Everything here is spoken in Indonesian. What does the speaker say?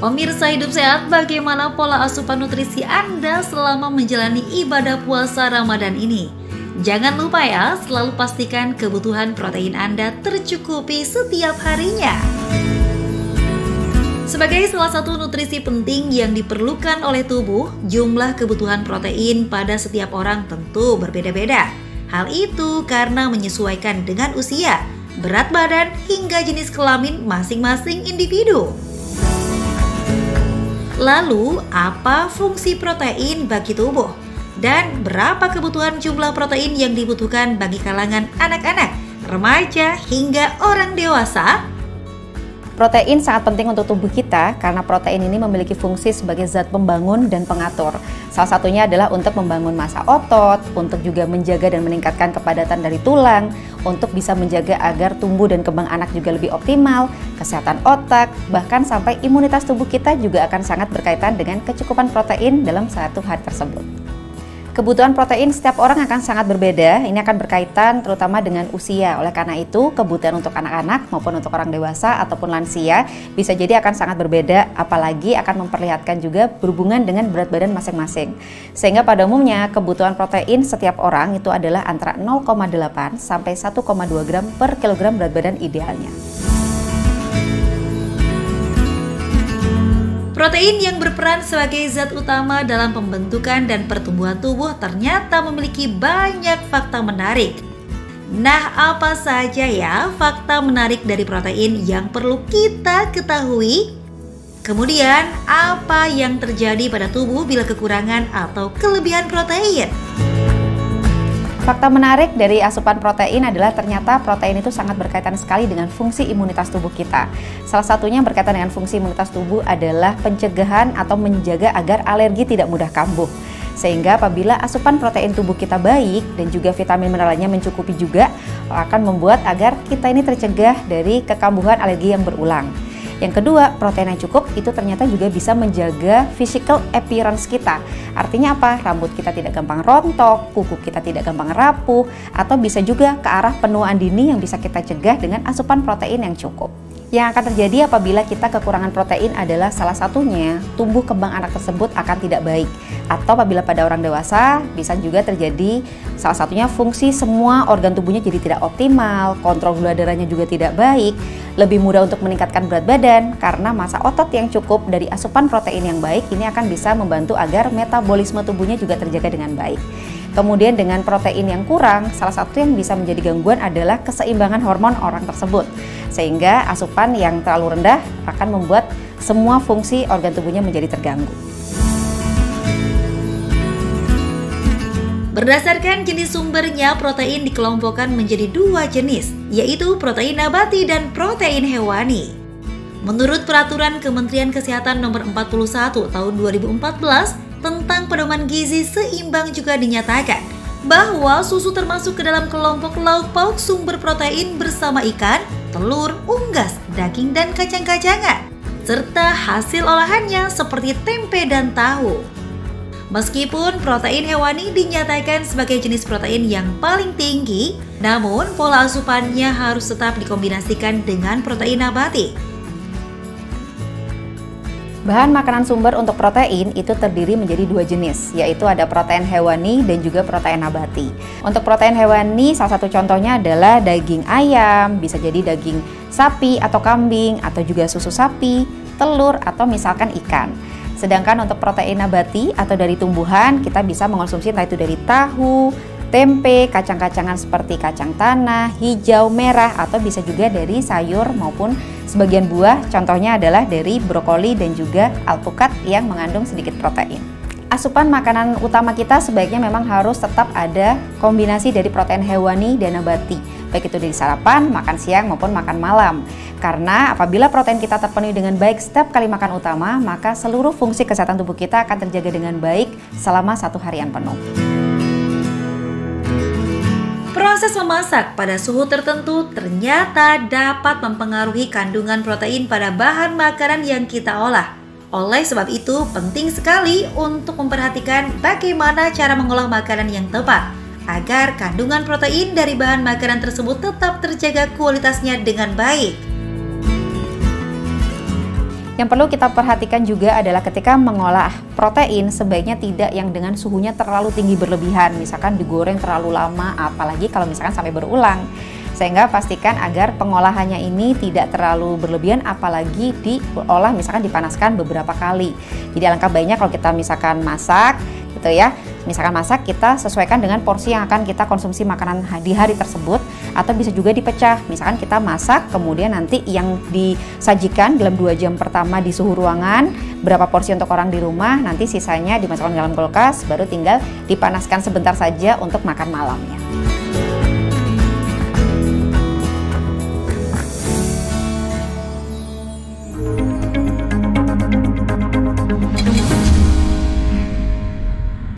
Pemirsa Hidup Sehat, bagaimana pola asupan nutrisi Anda selama menjalani ibadah puasa Ramadan ini? Jangan lupa ya, selalu pastikan kebutuhan protein Anda tercukupi setiap harinya. Sebagai salah satu nutrisi penting yang diperlukan oleh tubuh, jumlah kebutuhan protein pada setiap orang tentu berbeda-beda. Hal itu karena menyesuaikan dengan usia, berat badan, hingga jenis kelamin masing-masing individu. Lalu, apa fungsi protein bagi tubuh? Dan berapa kebutuhan jumlah protein yang dibutuhkan bagi kalangan anak-anak, remaja, hingga orang dewasa? Protein sangat penting untuk tubuh kita karena protein ini memiliki fungsi sebagai zat pembangun dan pengatur. Salah satunya adalah untuk membangun massa otot, untuk juga menjaga dan meningkatkan kepadatan dari tulang, untuk bisa menjaga agar tumbuh dan kembang anak juga lebih optimal, kesehatan otak, bahkan sampai imunitas tubuh kita juga akan sangat berkaitan dengan kecukupan protein dalam satu hari tersebut. Kebutuhan protein setiap orang akan sangat berbeda, ini akan berkaitan terutama dengan usia. Oleh karena itu, kebutuhan untuk anak-anak maupun untuk orang dewasa ataupun lansia bisa jadi akan sangat berbeda, apalagi akan memperlihatkan juga berhubungan dengan berat badan masing-masing. Sehingga pada umumnya, kebutuhan protein setiap orang itu adalah antara 0,8 sampai 1,2 gram per kilogram berat badan idealnya. Protein yang berperan sebagai zat utama dalam pembentukan dan pertumbuhan tubuh ternyata memiliki banyak fakta menarik. Nah, apa saja ya fakta menarik dari protein yang perlu kita ketahui? Kemudian, apa yang terjadi pada tubuh bila kekurangan atau kelebihan protein? Fakta menarik dari asupan protein adalah ternyata protein itu sangat berkaitan sekali dengan fungsi imunitas tubuh kita. Salah satunya yang berkaitan dengan fungsi imunitas tubuh adalah pencegahan atau menjaga agar alergi tidak mudah kambuh. Sehingga apabila asupan protein tubuh kita baik dan juga vitamin mineralnya mencukupi juga, akan membuat agar kita ini tercegah dari kekambuhan alergi yang berulang. Yang kedua, protein yang cukup itu ternyata juga bisa menjaga physical appearance kita. Artinya apa? Rambut kita tidak gampang rontok, kuku kita tidak gampang rapuh, atau bisa juga ke arah penuaan dini yang bisa kita cegah dengan asupan protein yang cukup. Yang akan terjadi apabila kita kekurangan protein adalah salah satunya tumbuh kembang anak tersebut akan tidak baik. Atau apabila pada orang dewasa bisa juga terjadi salah satunya fungsi semua organ tubuhnya jadi tidak optimal, kontrol gula darahnya juga tidak baik, lebih mudah untuk meningkatkan berat badan karena massa otot yang cukup dari asupan protein yang baik ini akan bisa membantu agar metabolisme tubuhnya juga terjaga dengan baik. Kemudian dengan protein yang kurang, salah satu yang bisa menjadi gangguan adalah keseimbangan hormon orang tersebut. Sehingga asupan yang terlalu rendah akan membuat semua fungsi organ tubuhnya menjadi terganggu. Berdasarkan jenis sumbernya, protein dikelompokkan menjadi dua jenis, yaitu protein nabati dan protein hewani. Menurut Peraturan Kementerian Kesehatan Nomor 41 Tahun 2014 tentang pedoman gizi seimbang juga dinyatakan bahwa susu termasuk ke dalam kelompok lauk pauk sumber protein bersama ikan, telur, unggas, daging, dan kacang-kacangan, serta hasil olahannya seperti tempe dan tahu. Meskipun protein hewani dinyatakan sebagai jenis protein yang paling tinggi, namun pola asupannya harus tetap dikombinasikan dengan protein nabati. Bahan makanan sumber untuk protein itu terdiri menjadi dua jenis, yaitu ada protein hewani dan juga protein nabati. Untuk protein hewani, salah satu contohnya adalah daging ayam, bisa jadi daging sapi atau kambing, atau juga susu sapi, telur, atau misalkan ikan. Sedangkan untuk protein nabati atau dari tumbuhan, kita bisa mengonsumsi entah itu dari tahu, tempe, kacang-kacangan seperti kacang tanah, hijau, merah, atau bisa juga dari sayur maupun sebagian buah, contohnya adalah dari brokoli dan juga alpukat yang mengandung sedikit protein. Asupan makanan utama kita sebaiknya memang harus tetap ada kombinasi dari protein hewani dan nabati, baik itu dari sarapan, makan siang maupun makan malam. Karena apabila protein kita terpenuhi dengan baik setiap kali makan utama, maka seluruh fungsi kesehatan tubuh kita akan terjaga dengan baik selama satu harian penuh. Proses memasak pada suhu tertentu ternyata dapat mempengaruhi kandungan protein pada bahan makanan yang kita olah. Oleh sebab itu, penting sekali untuk memperhatikan bagaimana cara mengolah makanan yang tepat agar kandungan protein dari bahan makanan tersebut tetap terjaga kualitasnya dengan baik. Yang perlu kita perhatikan juga adalah ketika mengolah protein sebaiknya tidak yang dengan suhunya terlalu tinggi berlebihan, misalkan digoreng terlalu lama, apalagi kalau misalkan sampai berulang. Sehingga pastikan agar pengolahannya ini tidak terlalu berlebihan, apalagi diolah misalkan dipanaskan beberapa kali. Jadi alangkah baiknya kalau kita misalkan masak gitu ya, misalkan masak kita sesuaikan dengan porsi yang akan kita konsumsi makanan di hari tersebut, atau bisa juga dipecah. Misalkan kita masak kemudian nanti yang disajikan dalam 2 jam pertama di suhu ruangan, berapa porsi untuk orang di rumah, nanti sisanya dimasukkan dalam kulkas, baru tinggal dipanaskan sebentar saja untuk makan malamnya.